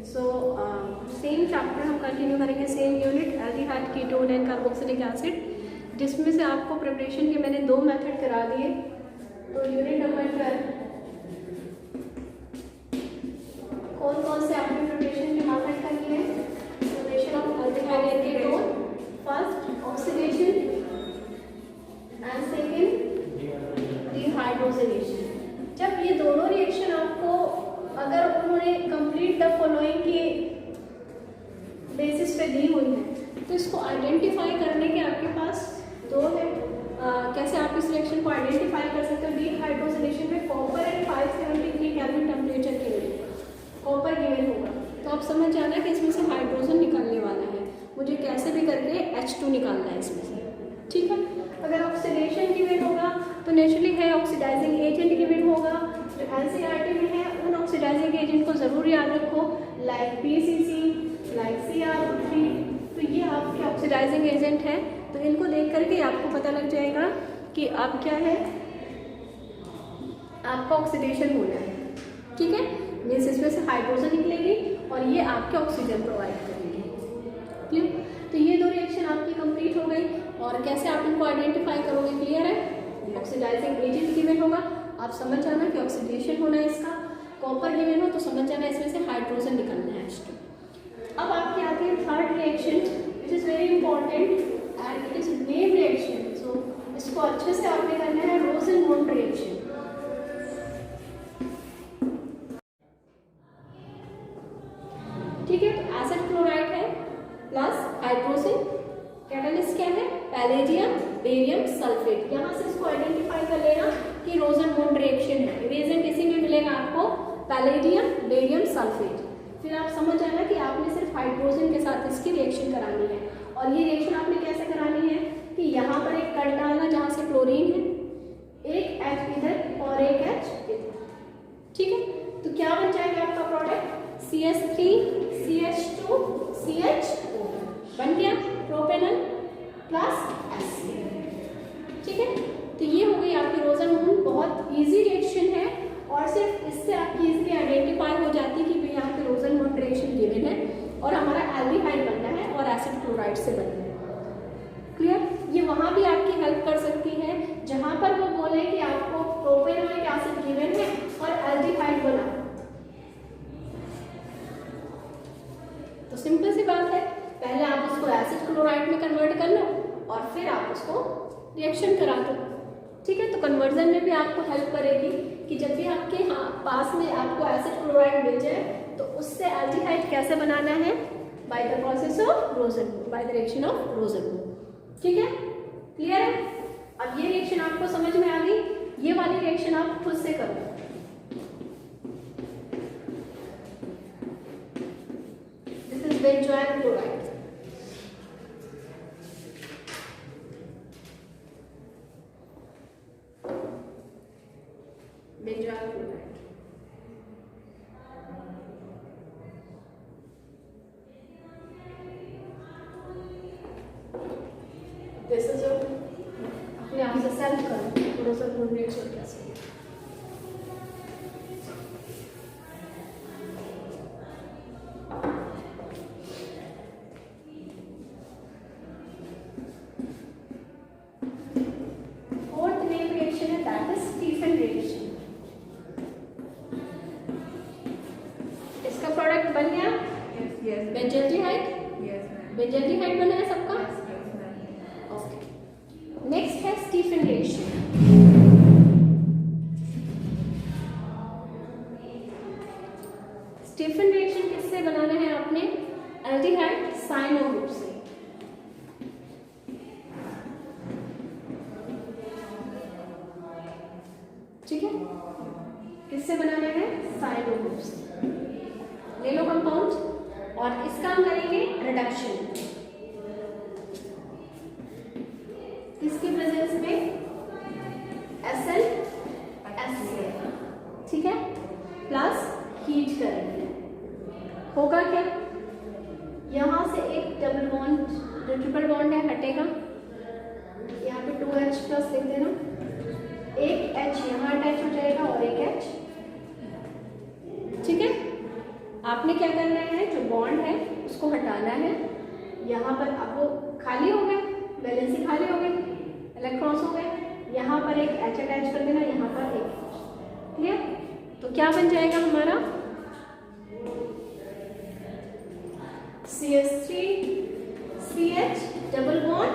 So same chapter हम continue करेंगे, same unit aldehyde, ketone and carboxylic acid, जिसमें से आपको प्रिपरेशन के मैंने 2 मेथड करा दिए। तो यूनिट नंबर 12 कौन कौन से आपने प्रिपरेशन के मेथड करनी है? Preparation of aldehyde and ketone, first oxidation and second dehydrogenation. जब ये दोनों रिएक्शन आपको अगर उन्होंने कंप्लीट द फॉलोइंग की बेसिस पे दी हुई है तो इसको आइडेंटिफाई करने के आपके पास 2 है। कैसे आप इस रिएक्शन को आइडेंटिफाई कर सकते हो? डिहाइड्रोजनेशन में कॉपर एंड 573 केल्विन टेम्परेचर के लिए कॉपर गिवन होगा, तो आप समझ जाना कि इसमें से हाइड्रोजन निकलने वाला है, मुझे कैसे भी करके H2 निकालना है इसमें से, ठीक है। अगर ऑक्सीडेशन गिवन होगा तो नेचुरली है ऑक्सीडाइजिंग एजेंट गिवन होगा, जो एनसीईआरटी में है उन ऑक्सीडाइजिंग एजेंट को जरूर याद रखो, लाइक PCC, लाइक CR3। तो ये आपके ऑक्सीडाइजिंग एजेंट है, तो इनको देख करके आपको पता लग जाएगा कि आप क्या है, आपका ऑक्सीडेशन होना है, ठीक है। मीन्स इसमें से हाइड्रोजन निकलेगी और ये आपके ऑक्सीजन प्रोवाइड करेगी, क्लियर। तो ये 2 रिएक्शन आपकी कंप्लीट हो गई। और कैसे आप इनको आइडेंटिफाई करोगे? क्लियर है। ऑक्सीडाइजिंग एजेंट गिवन होगा, आप समझ जाना कि ऑक्सीडेशन होना है इसका। कॉपर गिवन हो तो समझ जाना इसमें से हाइड्रोजन निकलना है H2। अब आपकी आती है third reaction, which is very important and it is name reaction. So इसको अच्छे से आपने करना है, रोसेनमुंड रिएक्शन। ठीक है, तो एसिड क्लोराइड है प्लस हाइड्रोजन, कैटालिस्ट क्या है? Palladium barium sulphate. यहाँ से इसको आइडेंटिफाई कर लेना कि रोसेनमुंड रिएक्शन है। रिएजेंट इसी में मिलेगा आपको, पैलेडियम बेरियम सल्फेट। फिर आप समझ जाना कि आपने सिर्फ हाइड्रोजन के साथ इसकी रिएक्शन करानी है। और ये रिएक्शन आपने कैसे करानी है कि यहाँ पर एक कट डालना जहाँ से क्लोरीन है, एक H इधर और एक H इधर, ठीक है। तो क्या बन जाएगा आपका प्रोडक्ट? CH3 CH2 CHO बन गया, प्रोपेनॉल प्लस एसिड, ठीक है। तो ये हो गई आपकी रोसेनमुंड। बहुत इजी रिएक्शन है और सिर्फ इससे आपकी इजीली आइडेंटिफाई हो जाती है कि भाई यहाँ पे रोसेनमुंड रिएक्शन गिवन है और हमारा एल्डिहाइड बनना है और एसिड क्लोराइड से बनना है, क्लियर। ये वहाँ भी आपकी हेल्प कर सकती है जहाँ पर वो बोले कि आपको प्रोपेनॉइक एसिड गिवन है और एल्डिहाइड बना। तो सिंपल सी बात है, पहले आप उसको एसिड क्लोराइड में कन्वर्ट कर लो और फिर आप उसको रिएक्शन करा दो, ठीक है। तो कन्वर्जन में भी आपको हेल्प करेगी कि जब भी आपके पास में आपको एसिड क्लोराइड मिल जाए तो उससे एल्डिहाइड कैसे बनाना है? By the process of Rosenmund, by the reaction of Rosenmund, ठीक है, क्लियर है। अब ये रिएक्शन आपको समझ में आ गई, ये वाली रिएक्शन आप खुद से करो। This is benzoyl chloride, benzoyl chloride. This is अपने आप से सेल्फ करो थोड़ा सा रिएक्शन कैसे। फोर्थ नेम रिएक्शन है, दैट इज स्टीफन रिएक्शन। इसका प्रोडक्ट बन गया बेंजल्डिहाइड, बेंजल्डिहाइड बना है सबका। ओके, नेक्स्ट है स्टीफन रिएक्शन। स्टीफन रिएक्शन किससे बनाना है आपने? एल्डिहाइड साइनो ग्रुप से, ठीक है। किससे बनाना है? साइनो ग्रुप से। ले लो कंपाउंड और इसका हम करेंगे रिडक्शन। किसकी प्रेजेंस में? SN ठीक है, प्लस हीट करेंगे। होगा क्या? यहाँ से एक डबल बॉन्ड, जो ट्रिपल बॉन्ड है हटेगा, यहाँ पे 2H प्लस लिख देना, एक H यहाँ अटैच हो जाएगा और एक H, ठीक है। आपने क्या करना है, जो बॉन्ड है उसको हटाना है। यहाँ पर अब वो खाली हो गए, वैलेंसी खाली हो गई, इलेक्ट्रॉन्स हो गए, यहाँ पर एक H अटैच कर देना, यहाँ पर एक H। क्लियर? तो क्या बन जाएगा हमारा CH3CH डबल बॉन्ड।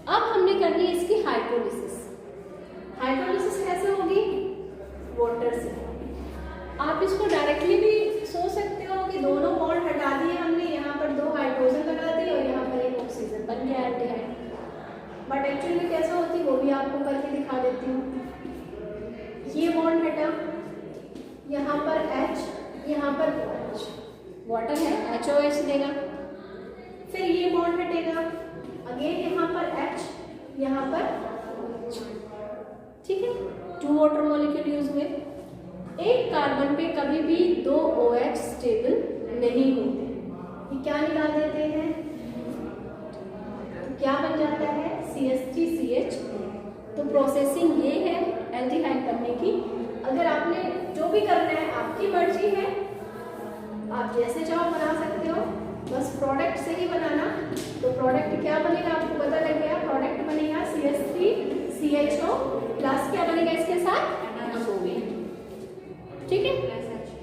अब हमने करनी है इसकी हाइड्रोलिसिस। हाइड्रोलिसिस कैसे होगी? वाटर से। आप इसको डायरेक्टली भी सोच सकते हो कि दोनों बॉन्ड हटा दिए हमने, यहाँ पर 2 हाइड्रोजन लगा दिए और यहाँ पर एक ऑक्सीजन बन गया एल्डिहाइड। बट एक्चुअली कैसे होती वो भी आपको करके दिखा देती हूँ। ये बॉन्ड हटा, यहाँ पर H, यहाँ पर OH, वाटर है HOH देगा। फिर ये बॉन्ड हटेगा, अगेन यहाँ पर H, यहाँ पर OH। ठीक है, 2 वाटर मॉलिक्यूल यूज हुए। एक कार्बन पे कभी भी 2 OH स्टेबल नहीं होते। ये क्या निकाल देते हैं, तो क्या बन जाता है CH3CH। तो प्रोसेसिंग ये है एल्डिहाइड बनने की। अगर आपने जो भी करना है आपकी मर्जी है, आप जैसे चाहो बना सकते हो, बस प्रोडक्ट से ही बनाना। तो प्रोडक्ट क्या बनेगा आपको पता लग गया। प्रोडक्ट बनेगा CH3CHO प्लस क्या बनेगा इसके साथ NaOH। ठीक है,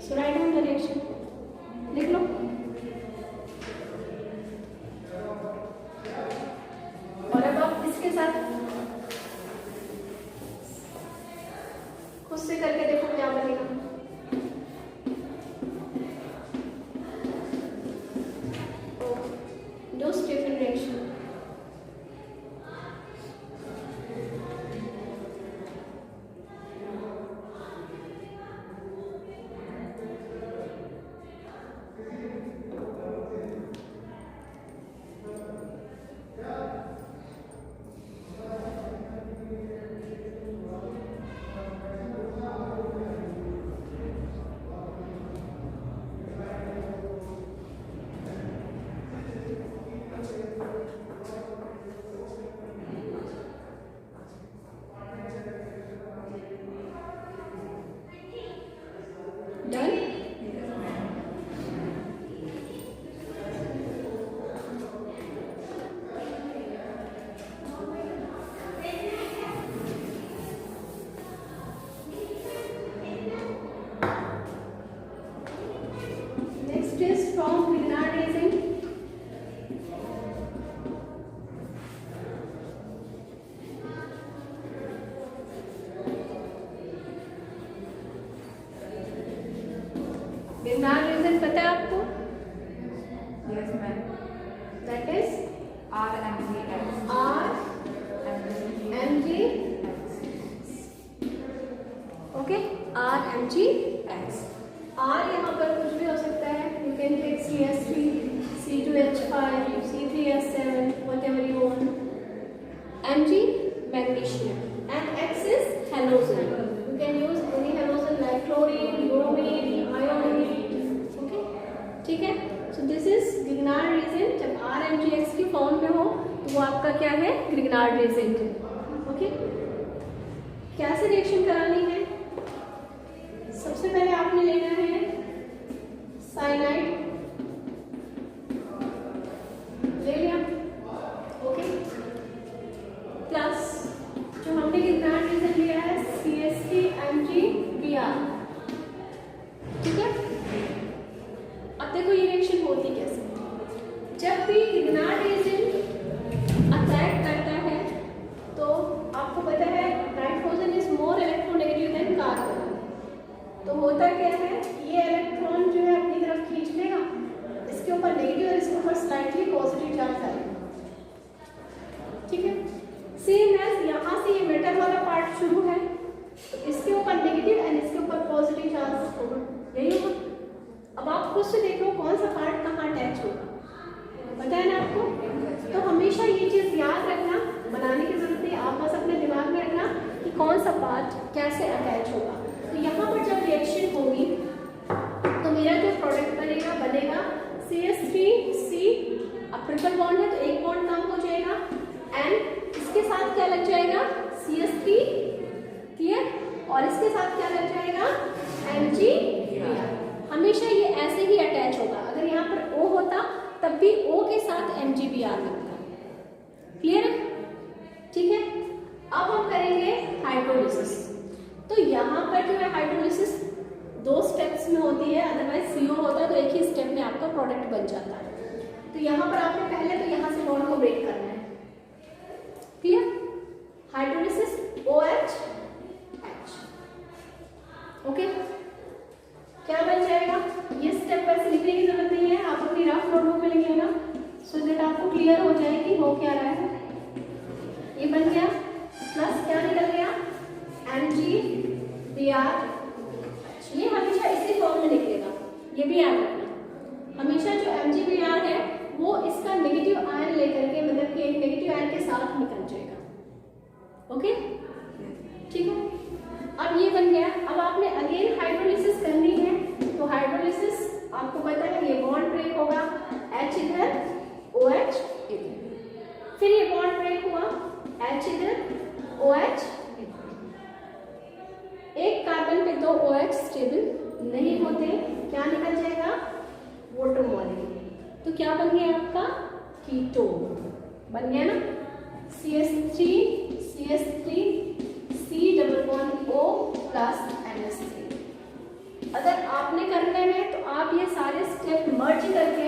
सो राइट डाउन द रिएक्शन, लिख लो। और अब आप इसके साथ खुद से करके देखो क्या बनेगा। दो स्टीफन रिएक्शन। Grignard reagent पता है आपको? Yes, ma'am. That is RMGX. Okay, RMGX। R यहाँ पर कुछ भी हो सकता है। You can take CH3, C2H5, C3H7, whatever you want. Mg magnesium and X is halogen. You can use any halogen like chlorine, bromine, iodine. Okay, ठीक है। So this is Grignard reagent। जब RMGX की form में हो तो वो आपका क्या है, Grignard reagent है। ओके, कैसे रिएक्शन करानी है? सबसे पहले आपने लेना है साइनाइड, ले लिया। ओके, प्लस जो हमने Grignard reagent लिया है CH3MgBr। ठीक है, अब देखो ये रिएक्शन होती कैसे। जब भी Grignard reagent अटैक करता है तो आपको पता है nitrogen is more electronegative than carbon. तो होता क्या है, ये इलेक्ट्रॉन जो है अपनी तरफ खींच लेगा, इसके ऊपर नेगेटिव और इसके ऊपर स्लाइटली पॉजिटिव चार्ज आएगा। ठीक है, सेम एज यहाँ से ये मेटल वाला पार्ट शुरू है, तो इसके ऊपर नेगेटिव एंड इसके ऊपर पॉजिटिव चार्ज होगा, यही होगा। अब आप खुद से देखो कौन सा पार्ट कहाँ अटैच होगा, पता है ना आपको। तो हमेशा ये चीज़ याद रखना, बनाने की जरूरत नहीं, आप बस अपने दिमाग में रखना कि कौन सा पार्ट कैसे अटैच होगा। तो यहाँ पर जब रिएक्शन होगी तो मेरा जो प्रोडक्ट बनेगा CH3C। अब ट्रिपल बॉन्ड है तो एक बॉन्ड कम हो जाएगा एंड इसके साथ क्या लग जाएगा CH3, क्लियर, और इसके साथ क्या लग जाएगा MgBr। बेकार लगता है। क्लियर है? ठीक है, अब हम करेंगे हाइड्रोलिसिस। तो यहाँ पर जो है हाइड्रोलिसिस 2 स्टेप्स में होती है, अदरवाइज CO होता है तो एक ही स्टेप में आपका प्रोडक्ट बन जाता है। तो यहाँ पर आपने पहले तो यहाँ से बॉन्ड को ब्रेक करना है। Clear? Hydrolysis OH H। Okay, क्या बन जाएगा? ये स्टेप वैसे लिखने की जरूरत नहीं है, आप अपनी रफ नोटबुक में लिख लेना सो दैट आपको क्लियर हो जाए कि हो क्या रहा है। ये बन गया, प्लस क्या निकल गया? MgBr। ये हमेशा इसी फॉर्म में निकलेगा, ये भी याद रखना। हमेशा जो MgBr है वो इसका नेगेटिव आयन लेकर के, मतलब कि एक नेगेटिव आयन के साथ निकल जाएगा। ओके, ठीक है। अब ये बन गया। अब आपने अगेन हाइड्रोलिसिस करनी है, तो हाइड्रोलिसिस आपको पता है ये बॉन्ड ब्रेक होगा, H इधर OH इधर, फिर ये बॉन्ड ब्रेक हुआ, H इधर OH इधर। एक कार्बन पे 2 OH स्टेबल नहीं होते, क्या निकल जाएगा? Water molecule. तो क्या बन गया आपका? कीटोन बन गया ना, CH3 C double bond O plus NH3। अगर आपने करने हैं तो आप ये सारे स्टेप मर्ज करके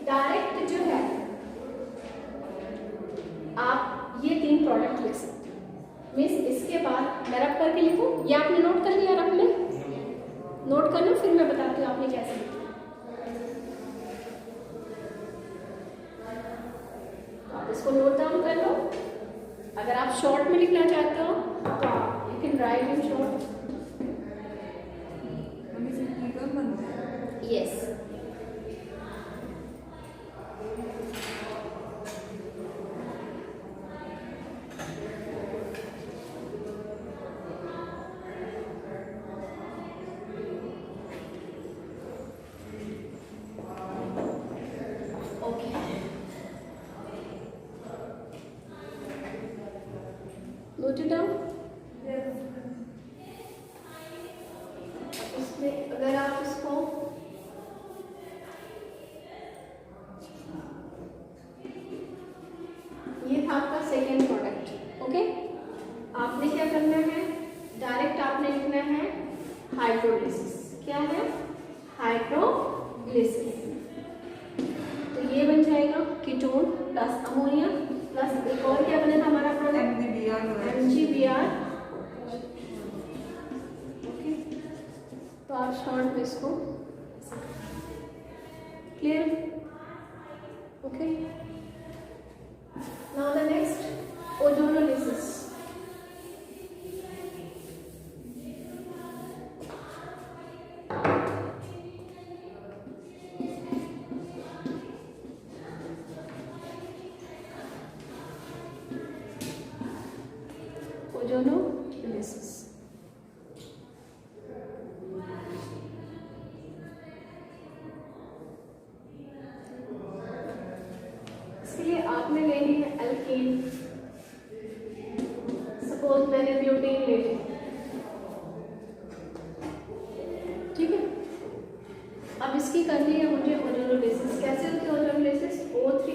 डायरेक्ट जो है आप ये 3 प्रोडक्ट लिख सकते हो। मीन्स इसके बाद मैं रफ करके लिखूं, या आपने नोट कर लिया? रफ में नोट कर लो, फिर मैं बताती हूँ आपने कैसे लिखा। आप इसको नोट डाउन कर लो। अगर आप शॉर्ट में लिखना चाहते हो तो आप you can write in short. Yes, note it down। इसमें अगर आप इसको ये था आपका सेकेंड प्रोडक्ट। ओके, आपने क्या करना है? डायरेक्ट आपने लिखना है हाइड्रोलिसिस। क्या है? हाइड्रोलिसिस। तो ये बन जाएगा कीटोन प्लस अमोनिया प्लस एक और क्या बना था हमारा प्रोडक्ट? MgBr। ओके, तो आप शॉर्ट में इसको clear? Okay, now the next ozonolysis. Ozonolysis इसलिए आपने लेनी है एल्कीन। सपोज मैंने ब्यूटेन ले ली, ठीक है। अब इसकी करनी है मुझे ओजोनोलिसिस। कैसे होती है ozonolysis? O3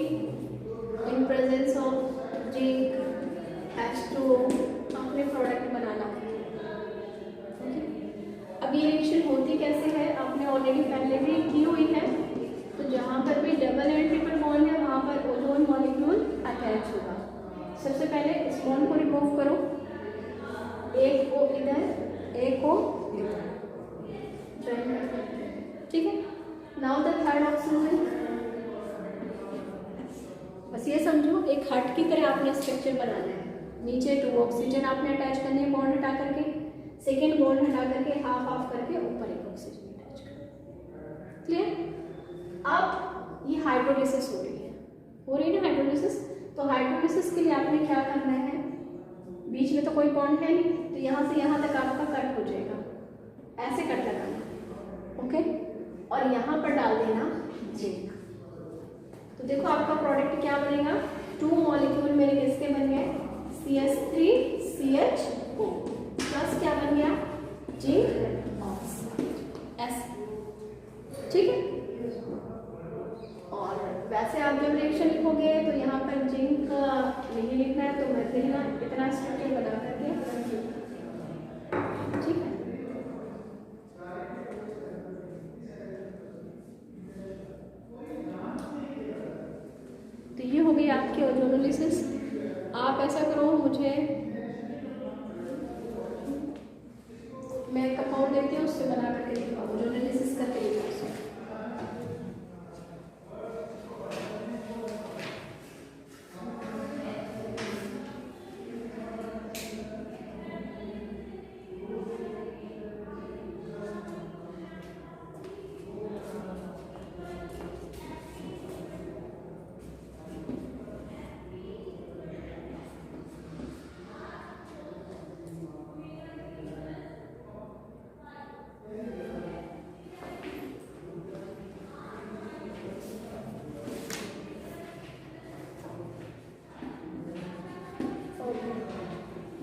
in presence of zinc H2O अपने प्रोडक्ट बनाना है। अब ये रिएक्शन होती कैसे है आपने ऑलरेडी पहले भी की हुई है। तो जहाँ पर भी डबल एंड ट्रिपल बॉन्ड है वहाँ पर ओजोन मॉलिक्यूल अटैच होगा। सबसे पहले इस बॉन्ड को रिमूव करो, एक को इधर एक को इधर, ठीक है। Now the third oxygen. बस ये समझो एक हार्ट की तरह आपने स्ट्रक्चर बनाना है। नीचे 2 ऑक्सीजन आपने अटैच करने हैं बॉन्ड हटा करके, सेकेंड बॉन्ड हटा करके हाफ हाफ करके ऊपर एक ऑक्सीजन अटैच कर। क्लियर? अब ये हाइड्रोलिसिस हो रही है ना हाइड्रोलिसिस। तो हाइड्रोलिसिस के लिए आपने क्या करना है? बीच में तो कोई बॉन्ड है नहीं, तो यहाँ से यहाँ तक आपका कट हो जाएगा, ऐसे कट लगाना। ओके, और यहाँ पर डाल देना जिंक। तो देखो आपका प्रोडक्ट क्या बनेगा? 2 मॉलिक्यूल मेरे किसके बन गए? CH3CHO प्लस क्या बन गया? Zinc oxide. ऐसे, ठीक है। और वैसे आप जब रिएक्शन लिखोगे तो यहाँ देना इतना स्ट्रक्चर बना करके, ठीक है। तो ये हो गई आपकी ओजोनोलिसिस। आप ऐसा करो, मुझे मैं कंपाउंड देती हूँ, उससे बना करके दिखाओ ओजोनोलिसिस का तरीका से।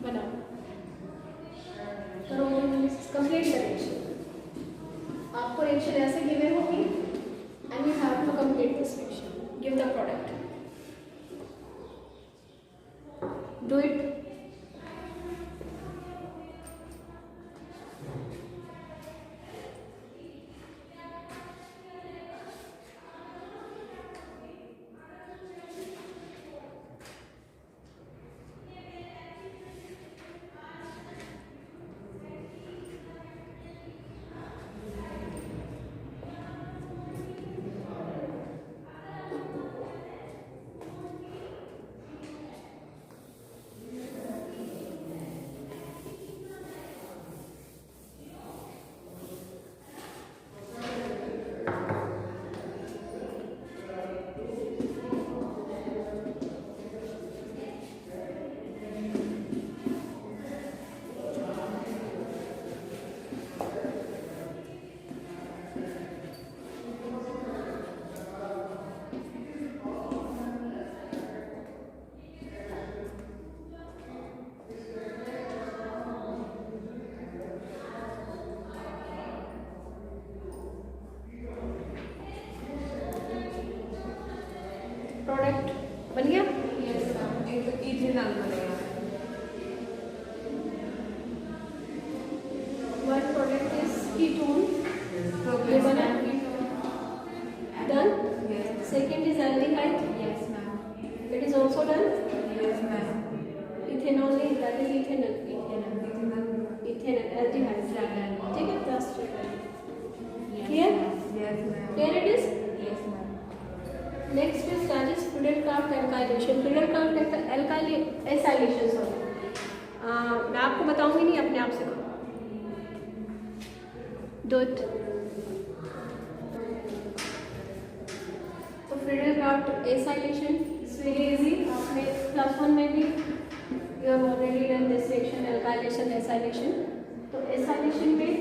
बनाओ, करो कंप्लीट रिएक्शन। आपको रिएक्शन ऐसे गिवन होगी and you have to complete this reaction, give the product, do it. Product बन गया। Yes, ma'am. एक इथेनॉल बनेगा। One product is ketone, Progress, बना। ma'am. Done. Yes. Second is aldehyde, Yes, ma'am. It is also done. Yes, ma'am. Ethanol that is ethanol, Ethanol. Ethanol aldehyde, Second. ठीक है। Plus Yes, Clear? ma'am. Yes, ma'am. Clear it is. Yes, ma'am. Next is that is Friedel Crafts alkylation. Friedel Crafts acylation, sorry मैं आपको बताऊंगी नहीं, अपने आप से करो। Do it. तो Friedel Crafts acylation it's very easy. आपने +1 में भी you have already done this section, alkylation acylation. तो एसाइलेशन में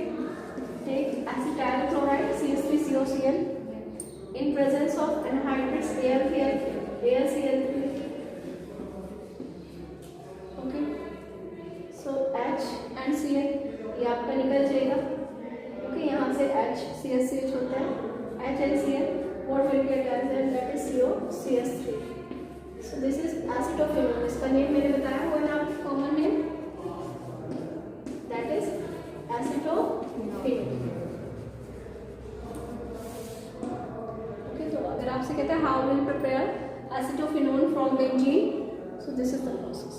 take acetyl chloride CH3COCl in presence of anhydrous AlCl3, okay, so H and Cl ये आपका निकल जाएगा, ओके। यहाँ से HCH होता है, H and Cl, what will get as and that is COCH3. so this is acetophenone, इसका name मैंने बताया हुआ ना आपको, common name that is acetophenone। तो अगर आपसे कहता है how will prepare acetophenone from benzene, so this is the process.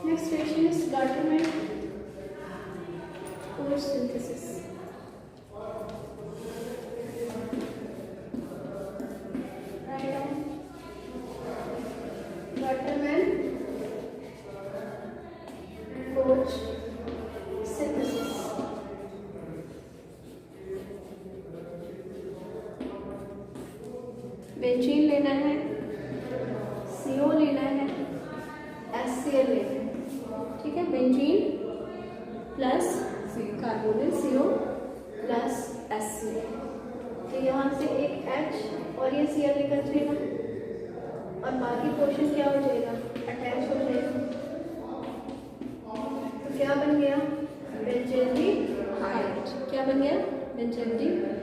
Next reaction is Gattermann synthesis. Write down Waterman Forge synthesis. Benzene लेना है, CO लेना है, HCl लेना है, ठीक है। Benzene plus carbonyl CO plus HCl, तो यहाँ से एक H और ये Cl निकल जाएगा और बाकी पोर्शन क्या हो जाएगा, अटैच हो जाएगा। तो क्या बन गया, बेंजेल्डिहाइड। क्या बन गया, benzaldehyde.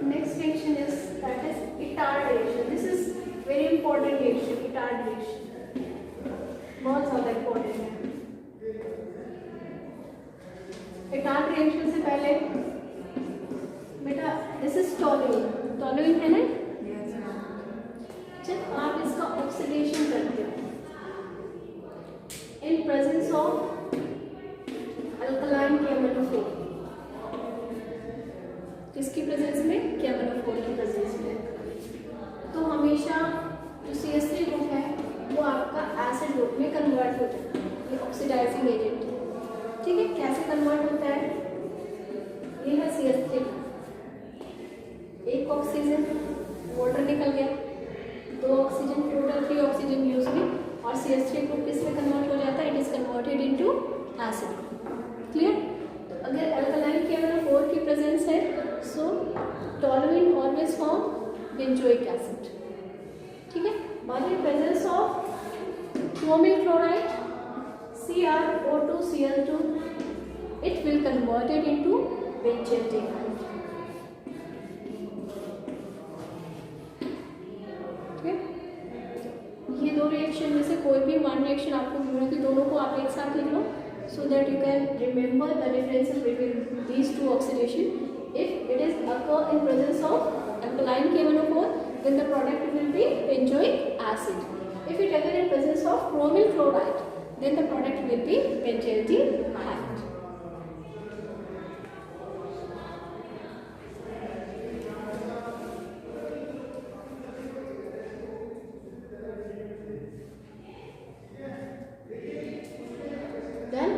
Next reaction is that is Itard reaction. This is very important reaction, Itard reaction. बहुत ज़्यादा important है। Itard reaction से पहले बेटा this is toluene. Toluene है ना? Yes, ma'am. जब आप इसका ऑक्सीडेशन करते हो in presence of alkaline KMnO4, किसकी प्रेजेंस में, KMnO4 की प्रेजेंस में, तो हमेशा जो CH3 ग्रुप है वो आपका एसिड ग्रुप में कन्वर्ट हो जाता है। ये ऑक्सीडाइजिंग एजेंट है, ठीक है। कैसे कन्वर्ट होता है, ये है CH3, एक ऑक्सीजन, वाटर निकल गया, 2 ऑक्सीजन, टोटल 3 ऑक्सीजन यूज हुई और CH3 ग्रुप किस में कन्वर्ट हो जाता है, it is converted into acid. Clear. तो अगर अल्कलाइन KMnO4 की प्रेजेंस है, so toluene always form benzoic acid, ठीक है। बाद में presence of chromyl chloride CrO2Cl2, it will converted into benzaldehyde, ठीक है। ये दो रिएक्शन में से कोई भी वन रिएक्शन आपको मिल रहा है कि दोनों को आप एक साथ लिख लो, so that you can remember the differences between these two oxidation. If it is occur in presence of alkaline KMnO4, then the product will be benzoic acid. If it occur in presence of chromyl chloride, then the product will be benzaldehyde. Then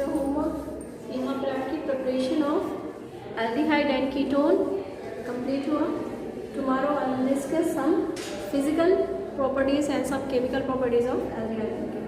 homework यहाँ पर आपकी preparation of aldehyde and ketone complete हुआ। Tomorrow I will discuss some physical properties and some chemical properties of aldehyde.